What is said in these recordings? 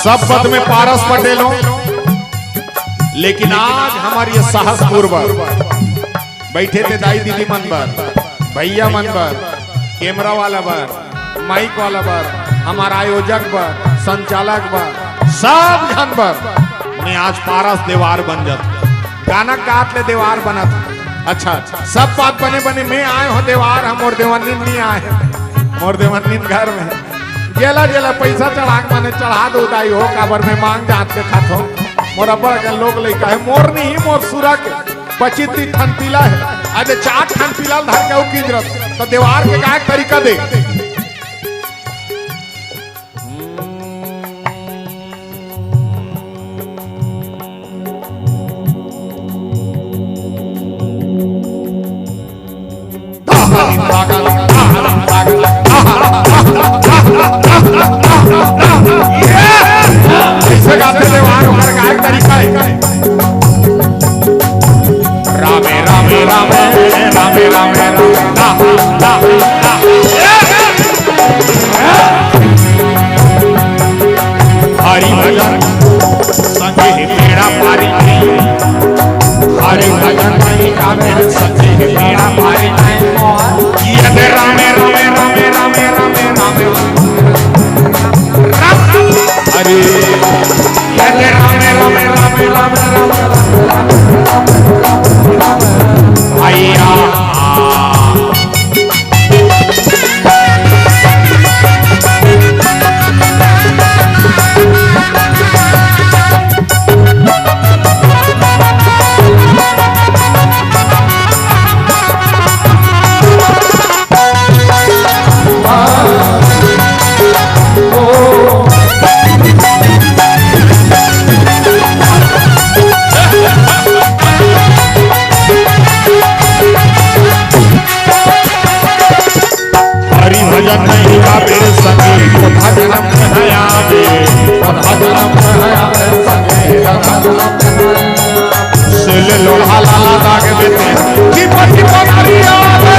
सब पद में पारस पटेल हो, लेकिन आज हमारी ये साहस पूर्वक बैठे थे दाई दीदी मन पर, भैया मन पर, कैमरा वाला पर, माइक वाला पर, हमारा आयोजक पर, संचालक पर, सब जन पर मैं आज पारस देवार बन जाता, गाना काट ले देवार बनत। अच्छा सब बात बने बने मैं आए हो देवार, हम और देवानी नहीं आए, और देवानी घर में जेला जेला पैसा चढ़ा माने चढ़ा दो दाई हो काबर में मांग जात के खात हो मोरा बड़ा के लोग लइका है मोर नहीं मोर सुरा के 25 ठन पीला है आज 4 ठन पीला धर के किंजरत तो देवार के गायक तरीका दे रामे रामे रामे रामे रामे हरि भजन संगे पेड़ा पारी हरि भजन कामे संगे पेड़ा पारी ये रामे रामे रामे रामे रामे रामे हरि ये रामे रामे रामे रामे भैया भजन नहीं गावे संगे भजन में आवे भजन में आवे संगे सिल लोढ़ा लाला दाग देते की पटी बनारी आवे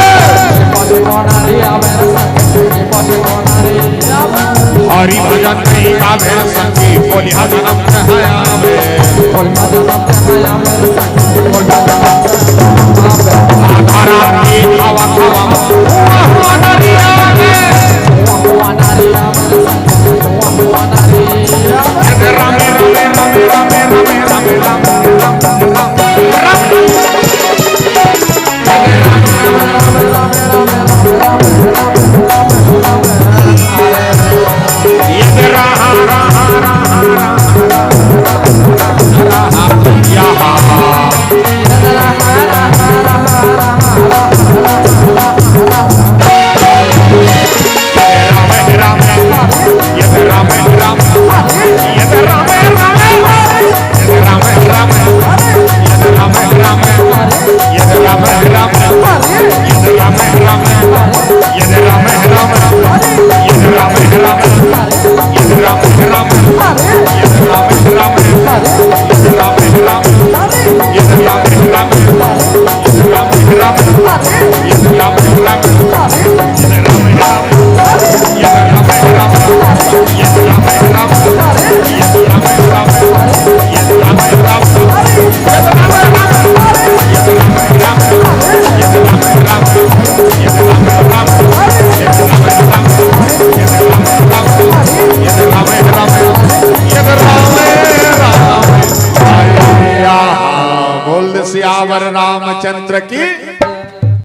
हरि भजन नहीं गावे संगे बोली भजन में आवे आधारा की हवा हवा बनारी आवे रामे रामे रामे रामे रामे रामे सियावर रामचंद्र की